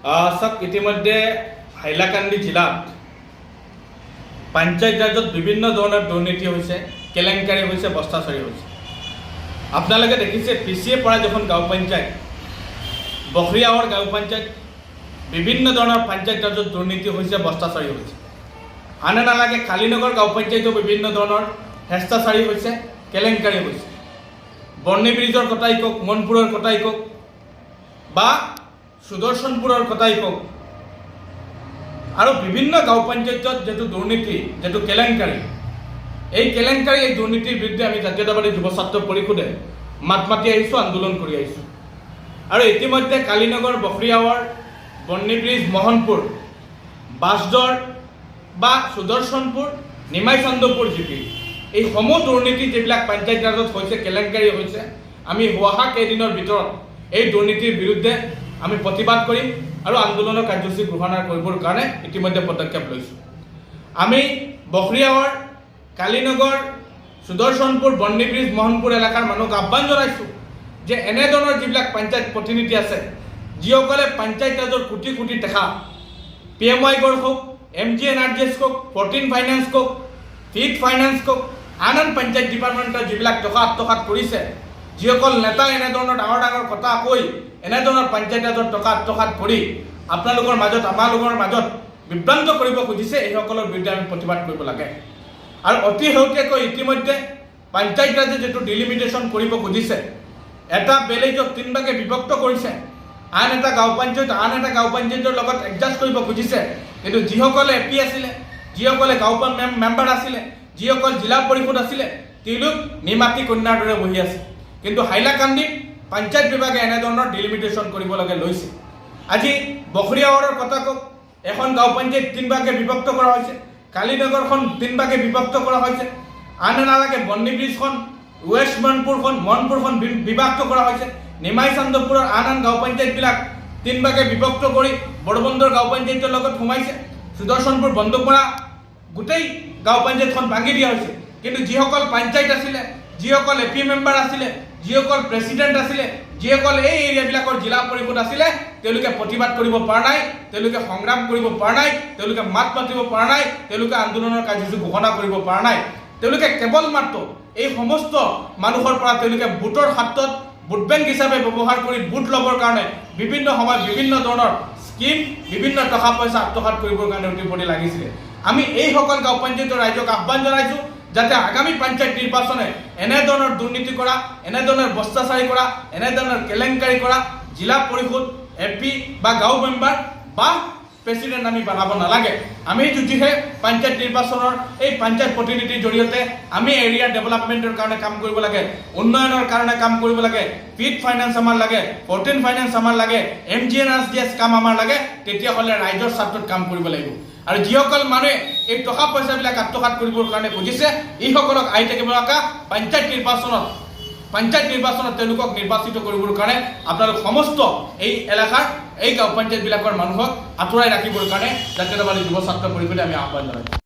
চাওক ইতিমধ্যে হাইলাকান্দি জিলাত পঞ্চায়ত ৰাজত বিভিন্ন ধৰণৰ দুৰ্নীতি হৈছে, কেলেংকাৰী হৈছে, ভ্ৰষ্টাচাৰী হৈছে। আপোনালোকে দেখিছে পিছিয়ে পৰা যখন গাঁও পঞ্চায়ত, বখৰিয়াৱৰ গাঁও পঞ্চায়ত, বিভিন্ন ধৰণৰ পঞ্চায়ত ৰাজত দুৰ্নীতি হৈছে, ভ্ৰষ্টাচাৰী হৈছে। আনে নালাগে কালীনগৰ গাঁও পঞ্চায়তো বিভিন্ন ধৰণৰ ভ্ৰষ্টাচাৰী হৈছে, কেলেংকাৰী হৈছে। বৰ্ণি ব্ৰিজৰ কথাই কওক, মনপুৰৰ কথাই কওক বা সুদৰ্শনপুৰৰ কথাই কওক, আৰু বিভিন্ন গাঁও পঞ্চায়তত যেটো দুৰ্নীতি, যেটো কেলেংকাৰী, এই কেলেংকাৰী, এই দুৰ্নীতিৰ বিৰুদ্ধে আমি জাতীয়তাবাদী যুৱ ছাত্ৰ পৰিষদে মাত মাতি আহিছোঁ, আন্দোলন কৰি আহিছোঁ। আৰু ইতিমধ্যে কালীনগৰ, বখৰিয়াৱৰ, বৰ্ণি ব্ৰিজ, মোহনপুৰ, বাঁশদৰ বা সুদৰ্শনপুৰ, নিমাই চন্দ্ৰপুৰ জিপি, এই সমূহ দুৰ্নীতি যিবিলাক পঞ্চায়ত ৰাজত হৈছে, কেলেংকাৰী হৈছে, আমি অহা কেইদিনৰ ভিতৰত এই দুৰ্নীতিৰ বিৰুদ্ধে আমি প্ৰতিবাদ কৰিম আৰু আন্দোলনৰ কাৰ্যসূচী গ্ৰহণ কৰিবৰ কাৰণে ইতিমধ্যে পদক্ষেপ লৈছোঁ। আমি বখৰিয়াৱৰ, কালীনগৰ, সুদৰ্শনপুৰ, বৰ্ণি ব্ৰিজ, মোহনপুৰ এলেকাৰ মানুহক আহ্বান জনাইছোঁ যে এনেধৰণৰ যিবিলাক পঞ্চায়ত প্ৰতিনিধি আছে, যিসকলে পঞ্চায়ত ৰাজৰ কোটি কোটি টকা PMY গড় হওক, MGNRGS হওক, 14 ফাইনেন্স হওক, ফিট ফাইনেন্স হওক, আন পঞ্চায়ত ডিপাৰ্টমেণ্টৰ যিবিলাক টকা আত্মসাৎ কৰিছে, যিসকল নেতা এনেধৰণৰ ডাঙৰ ডাঙৰ কথা কৈ এনেধৰণৰ পঞ্চায়ত ৰাজৰ টকা আত্মসাৎ কৰি আপোনালোকৰ মাজত, আমালোকৰ মাজত বিভ্ৰান্ত কৰিব খুজিছে, এইসকলৰ বিৰুদ্ধে আমি প্ৰতিবাদ কৰিব লাগে। আৰু অতি শেহতীয়াকৈ ইতিমধ্যে পঞ্চায়ত ৰাজে যিটো ডিলিমিটেশ্যন কৰিব খুজিছে, এটা ভিলেজক 3 ভাগে বিভক্ত কৰিছে, আন এটা গাঁও পঞ্চায়ত আন এটা গাঁও পঞ্চায়তৰ লগত এডজাষ্ট কৰিব খুজিছে, কিন্তু যিসকলে AP আছিলে, যিসকলে গাঁও মেম্বাৰ আছিলে, যিসকল জিলা পৰিষদ আছিলে, তেওঁলোক নিমাতী কন্যাৰ দৰে বহি আছে। কিন্তু হাইলাকান্দিত পঞ্চায়ত বিভাগে এনেধৰণৰ ডিলিমিটেশ্যন কৰিবলগীয়া লৈছে। আজি বখৰিয়াৱৰৰ কথা কওক, এখন গাঁও পঞ্চায়ত 3 ভাগে বিভক্ত কৰা হৈছে, কালীনগৰখন 3 ভাগে বিভক্ত কৰা হৈছে, আনে নালাগে বৰ্ণি ব্ৰিজখন, ৱেষ্ট মনপুৰখন বিভক্ত কৰা হৈছে, নিমাই চন্দ্ৰপুৰৰ আন গাঁও পঞ্চায়তবিলাক 3 ভাগে বিভক্ত কৰি বৰবন্দৰ গাঁও পঞ্চায়তৰ লগত সোমাইছে, সুদৰ্শনপুৰ বন্দুকমৰা গোটেই গাঁও পঞ্চায়তখন ভাঙি দিয়া হৈছে। কিন্তু যিসকল পঞ্চায়ত আছিলে, যিসকল AP মেম্বাৰ আছিলে, যিসকল প্ৰেচিডেণ্ট আছিলে, যিসকল এই এৰিয়াবিলাকৰ জিলা পৰিষদ আছিলে, তেওঁলোকে প্ৰতিবাদ কৰিব পৰা নাই, তেওঁলোকে সংগ্ৰাম কৰিব পৰা নাই, তেওঁলোকে মাত মাতিব পৰা নাই, তেওঁলোকে আন্দোলনৰ কাৰ্যসূচী ঘোষণা কৰিব পৰা নাই। তেওঁলোকে কেৱল মাত্ৰ এই সমস্ত মানুহৰ পৰা তেওঁলোকে ভোটৰ ক্ষেত্ৰত ভোট বেংক হিচাপে ব্যৱহাৰ কৰি ভোট ল'বৰ কাৰণে বিভিন্ন সময়ত বিভিন্ন ধৰণৰ স্কিম, বিভিন্ন টকা পইচা আত্মসাৎ কৰিবৰ কাৰণে উঠিপৰি লাগিছিলে। আমি এইসকল গাঁও পঞ্চায়তৰ ৰাইজক আহ্বান জনাইছোঁ যাতে আগামী পঞ্চায়ত নিৰ্বাচনে এনেধৰণৰ দুৰ্নীতি কৰা, এনেধৰণৰ ভ্ৰষ্টাচাৰী কৰা, এনেধৰণৰ কেলেংকাৰী কৰা জিলা পৰিষদ, MP বা গাঁও মেম্বাৰ বা প্ৰেচিডেণ্ট আমি বনাব নালাগে। আমি যদিহে পঞ্চায়ত নিৰ্বাচনৰ এই পঞ্চায়ত প্ৰতিনিধিৰ জৰিয়তে আমি এৰিয়া ডেভেলপমেণ্টৰ কাৰণে কাম কৰিব লাগে, উন্নয়নৰ কাৰণে কাম কৰিব লাগে, ফিট ফাইনেন্স আমাৰ লাগে, 14 ফাইনেন্স আমাৰ লাগে, MGNRGS কাম আমাৰ লাগে, তেতিয়াহ'লে ৰাইজৰ স্বাৰ্থত কাম কৰিব লাগিব। আৰু যিসকল মানুহে এই টকা পইচাবিলাক আত্মসাৎ কৰিবৰ কাৰণে খুজিছে, এইসকলক আহি থাকিব লগা পঞ্চায়ত নিৰ্বাচনত তেওঁলোকক নিৰ্বাচিত কৰিবৰ কাৰণে আপোনালোক সমস্ত এই এলেকাৰ, এই গাঁও পঞ্চায়তবিলাকৰ মানুহক আঁতৰাই ৰাখিবৰ কাৰণে জাতীয়তাবাদী যুৱ ছাত্ৰ পৰিষদে আমি আহ্বান জনাইছোঁ।